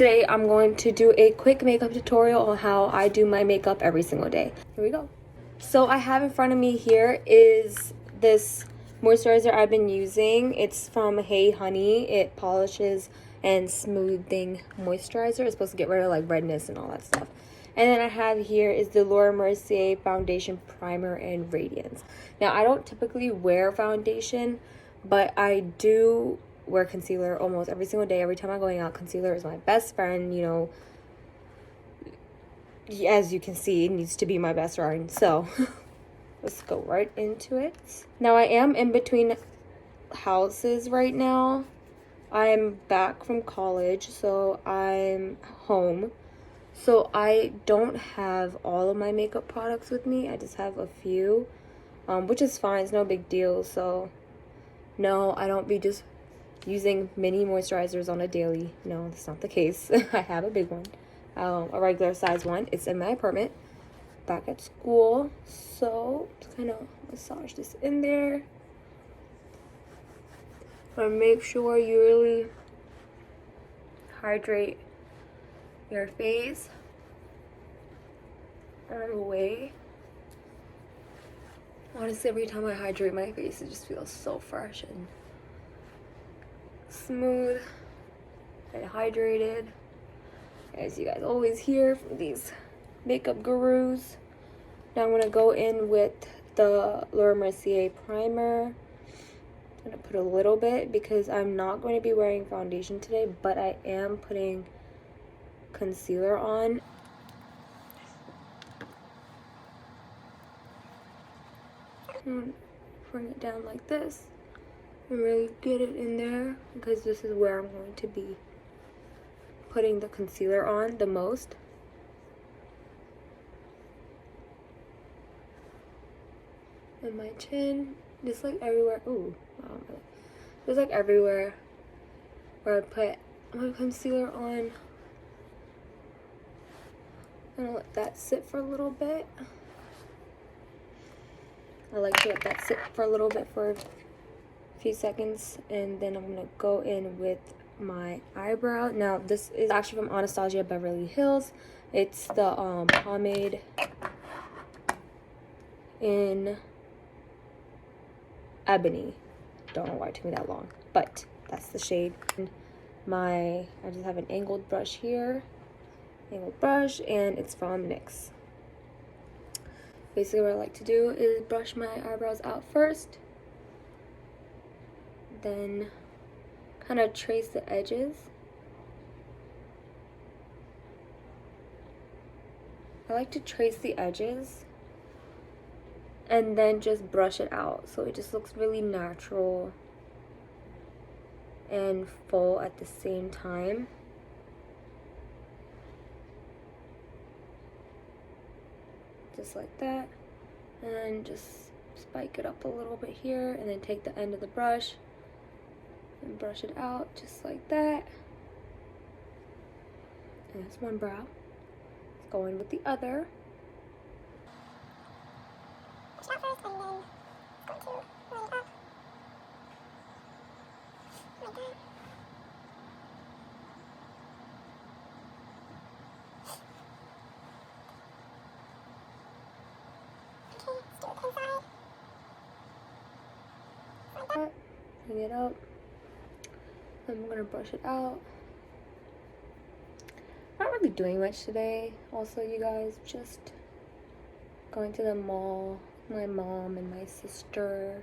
Today I'm going to do a quick makeup tutorial on how I do my makeup every single day. Here we go. So I have in front of me here is this moisturizer I've been using. It's from Hey Honey. It polishes and smoothing moisturizer. It's supposed to get rid of like redness and all that stuff. And then I have here is the Laura Mercier Foundation Primer and Radiance. Now I don't typically wear foundation, but I do wear concealer almost every single day. Every time I'm going out, concealer is my best friend. You know, as you can see, it needs to be my best friend. So let's go right into it. Now I am in between houses right now. I'm back from college, so I'm home. So I don't have all of my makeup products with me. I just have a few, which is fine. It's no big deal. So no, I don't be just using mini moisturizers on a daily. No, that's not the case. I have a big one, a regular size one. It's in my apartment back at school. So just kind of massage this in there and make sure you really hydrate your face all the way. Honestly, every time I hydrate my face, it just feels so fresh and smooth and hydrated, as you guys always hear from these makeup gurus. Now I'm going to go in with the Laura Mercier primer. I'm going to put a little bit because I'm not going to be wearing foundation today, but I am putting concealer on. Bring it down like this and really get it in there because this is where I'm going to be putting the concealer on the most. And my chin, just like everywhere. Ooh, wow. Just like everywhere where I put my concealer on. I'm gonna let that sit for a little bit. I like to let that sit for a little bit for a few seconds, and then I'm gonna go in with my eyebrow. Now this is actually from Anastasia Beverly Hills. It's the pomade in Ebony. Don't know why it took me that long, but that's the shade. I just have an angled brush here, and it's from NYX. Basically what I like to do is brush my eyebrows out first, then kind of trace the edges. I like to trace the edges and then just brush it out so it just looks really natural and full at the same time. Just like that, and just spike it up a little bit here, and then take the end of the brush and brush it out just like that. And that's one brow. Let's go in with the other. Bring it up. I'm gonna brush it out. Not really doing much today. Also, you guys, just going to the mall with my mom and my sister.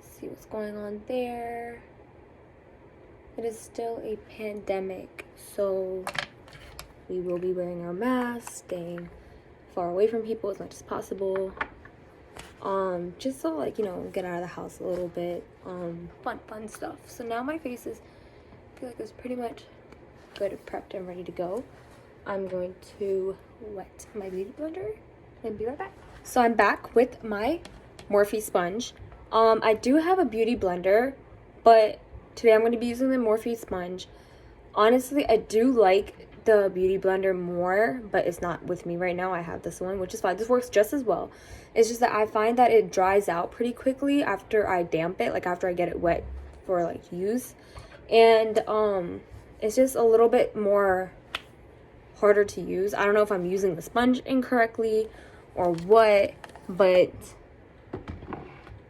See what's going on there. It is still a pandemic, so we will be wearing our masks, staying far away from people as much as possible. Just so, like, you know, get out of the house a little bit. Fun stuff. So now my face is, I feel like it's pretty much good, prepped and ready to go. I'm going to wet my beauty blender and be right back. So I'm back with my Morphe sponge. I do have a beauty blender, but today I'm going to be using the Morphe sponge. Honestly, I do like the beauty blender more, but it's not with me right now. I have this one, which is fine. This works just as well. It's just that I find that it dries out pretty quickly after I damp it, like after I get it wet for like use. And it's just a little bit more harder to use. I don't know if I'm using the sponge incorrectly or what, but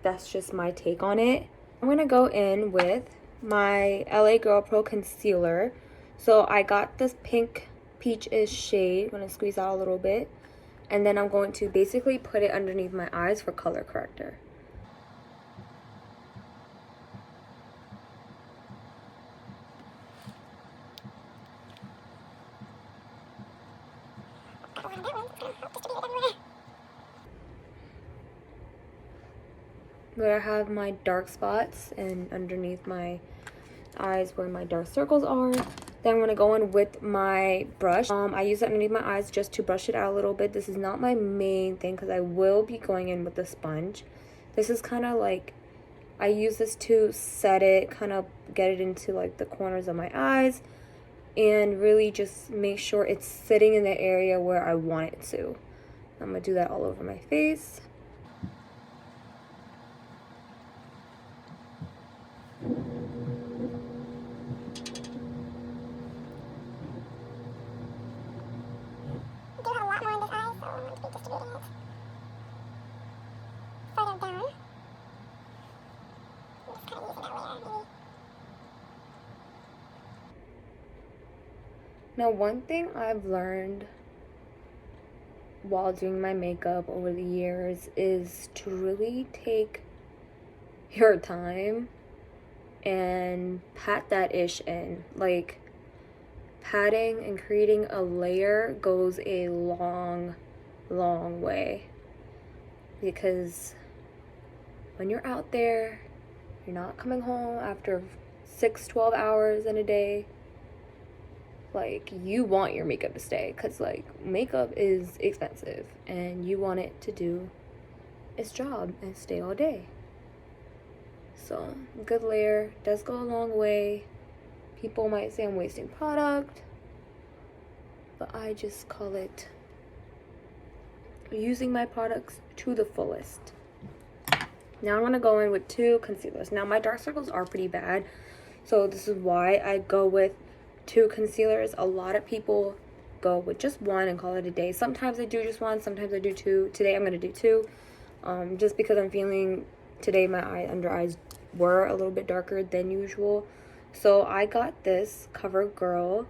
that's just my take on it. I'm gonna go in with my LA Girl Pro concealer. So I got this pink peach-ish shade. I'm gonna squeeze out a little bit, and then I'm going to basically put it underneath my eyes for color corrector. Where I have my dark spots and underneath my eyes where my dark circles are. Then I'm going to go in with my brush. I use it underneath my eyes just to brush it out a little bit. This is not my main thing because I will be going in with the sponge. This is kind of like, I use this to set it, kind of get it into like the corners of my eyes and really just make sure it's sitting in the area where I want it to. I'm going to do that all over my face. Now, one thing I've learned while doing my makeup over the years is to really take your time and pat that ish in. Like, patting and creating a layer goes a long way, because when you're out there, you're not coming home after 6-12 hours in a day, like, you want your makeup to stay, because like makeup is expensive and you want it to do its job and stay all day. So good layer does go a long way. People might say I'm wasting product, but I just call it using my products to the fullest. Now I'm going to go in with 2 concealers. Now my dark circles are pretty bad, so this is why I go with 2 concealers. A lot of people go with just 1 and call it a day. Sometimes I do just 1, sometimes I do 2. Today I'm going to do 2, just because I'm feeling today my under eyes were a little bit darker than usual. So I got this CoverGirl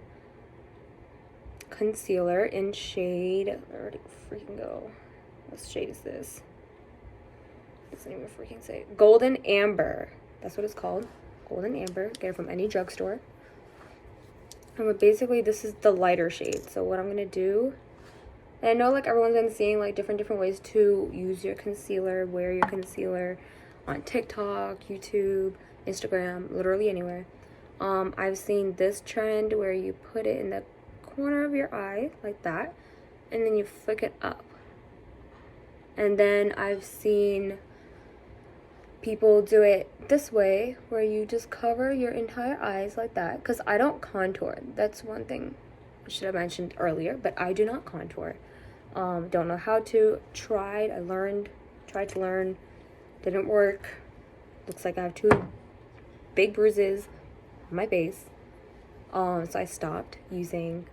concealer in shade, where did it freaking go? What shade is this? It doesn't even freaking say. Golden Amber. That's what it's called. Golden Amber. Get it from any drugstore. And basically this is the lighter shade. So what I'm going to do, and I know like everyone's been seeing like different ways to use your concealer, wear your concealer on TikTok, YouTube, Instagram, literally anywhere. I've seen this trend where you put it in the corner of your eye like that, and then you flick it up. And then I've seen people do it this way, where you just cover your entire eyes like that, because I don't contour. That's one thing I should have mentioned earlier, but I do not contour. Don't know how to. Tried to learn, didn't work. Looks like I have 2 big bruises on my face. So I stopped using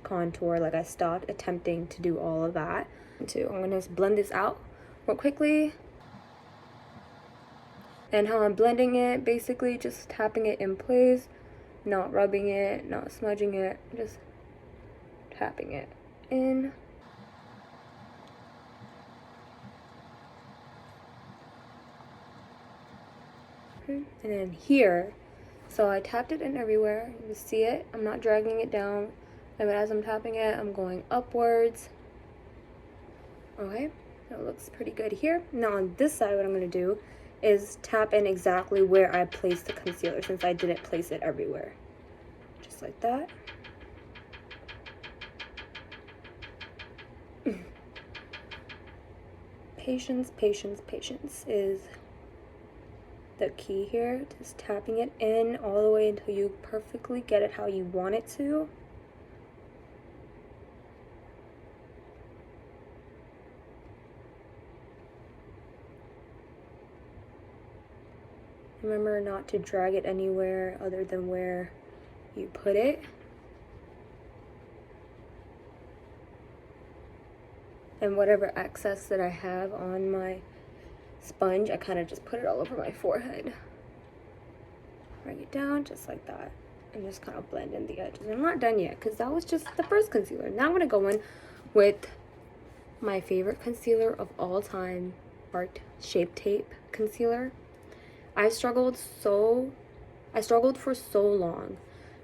contour. Like, I stopped attempting to do all of that. I'm gonna blend this out real quickly. And how I'm blending it, basically just tapping it in place, not rubbing it, not smudging it, just tapping it in. And then here, so I tapped it in everywhere. You can see it. I'm not dragging it down. And as I'm tapping it, I'm going upwards. Okay, that looks pretty good here. Now on this side, what I'm going to do is tap in exactly where I placed the concealer, since I didn't place it everywhere. Just like that. Patience is the key here. Just tapping it in all the way until you perfectly get it how you want it to. Remember not to drag it anywhere other than where you put it, and whatever excess that I have on my sponge, I kind of just put it all over my forehead. Bring it down just like that, and just kind of blend in the edges. I'm not done yet because that was just the first concealer. Now I'm going to go in with my favorite concealer of all time, Art Shape Tape concealer. I struggled for so long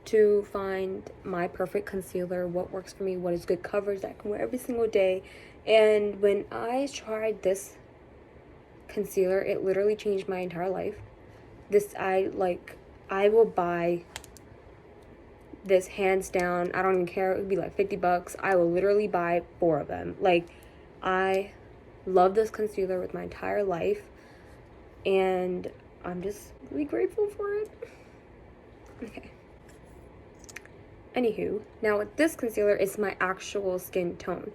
to find my perfect concealer, what works for me, what is good coverage that I can wear every single day. And when I tried this concealer, it literally changed my entire life. I will buy this hands down. I don't even care. It would be like $50. I will literally buy 4 of them. Like, I love this concealer with my entire life, and I'm just really grateful for it. Okay. Anywho, now with this concealer, it's my actual skin tone.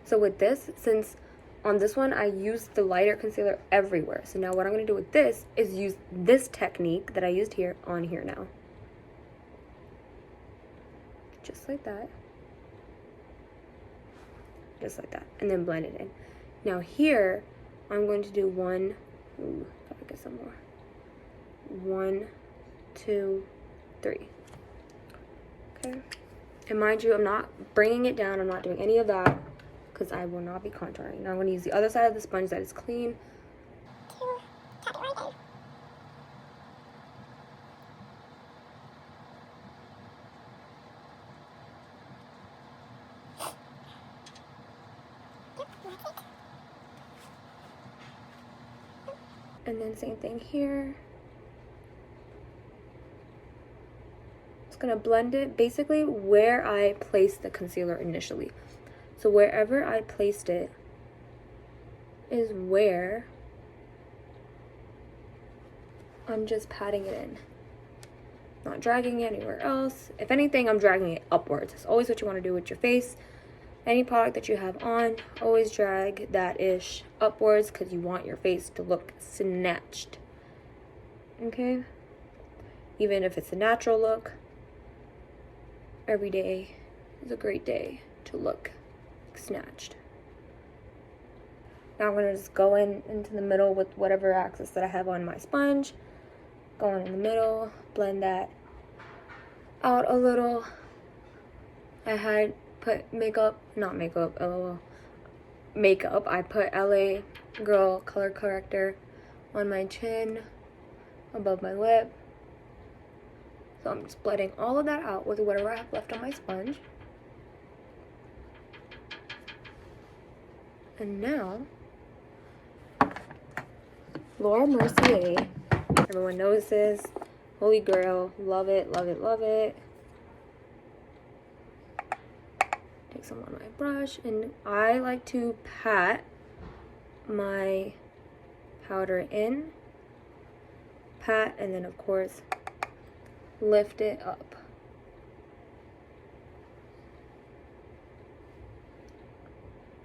So with this, since on this one I used the lighter concealer everywhere, so now what I'm going to do with this is use this technique that I used here on here now. Just like that. Just like that. And then blend it in. Now here, I'm going to do one, gotta get some more. 1, 2, 3. Okay. And mind you, I'm not bringing it down. I'm not doing any of that because I will not be contouring. Now I'm going to use the other side of the sponge that is clean. And then same thing here. Just gonna blend it basically where I placed the concealer initially. So wherever I placed it is where I'm just patting it in. Not dragging it anywhere else. If anything, I'm dragging it upwards. That's always what you want to do with your face. Any product that you have on, always drag that ish upwards because you want your face to look snatched. Okay? Even if it's a natural look, every day is a great day to look snatched. Now I'm going to just go into the middle with whatever excess that I have on my sponge. Go in the middle, blend that out a little. I had put makeup. I put LA Girl color corrector on my chin, above my lip. So I'm just blending all of that out with whatever I have left on my sponge. And now, Laura Mercier. Everyone knows this. Holy grail. Love it, love it, love it. Take some on my brush, and I like to pat my powder in. Pat, and then of course lift it up.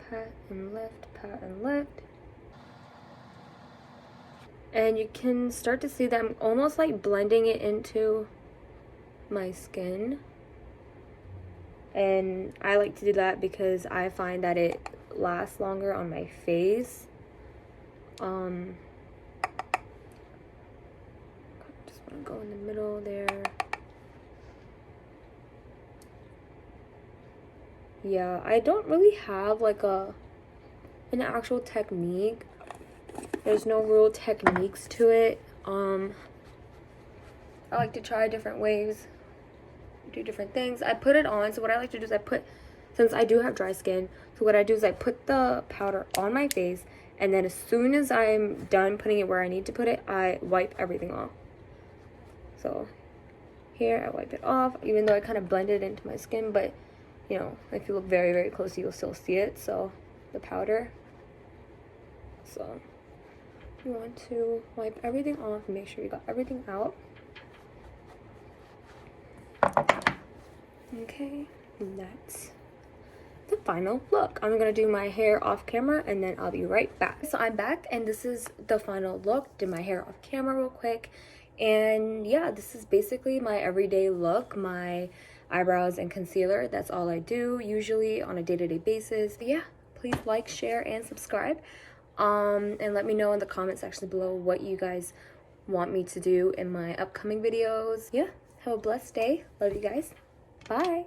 Pat and lift, pat and lift. And you can start to see that I'm almost like blending it into my skin. And I like to do that because I find that it lasts longer on my face. Just want to go in the middle there. Yeah, I don't really have like an actual technique. There's no real techniques to it. I like to try different ways, do different things. I put it on. So what I like to do is since I do have dry skin, so what I do is I put the powder on my face, and then as soon as I'm done putting it where I need to put it, I wipe everything off. So here I wipe it off, even though I kind of blended it into my skin, but you know, if you look very, very close, you'll still see it. So the powder. So you want to wipe everything off and make sure you got everything out. Okay, and that's the final look. I'm gonna do my hair off camera and then I'll be right back. So I'm back, and this is the final look. Did my hair off camera real quick, And yeah, this is basically my everyday look, my eyebrows and concealer. That's all I do usually on a day-to-day basis. But yeah, please like, share, and subscribe. And let me know in the comment section below what you guys want me to do in my upcoming videos. Yeah, have a blessed day. Love you guys. Bye.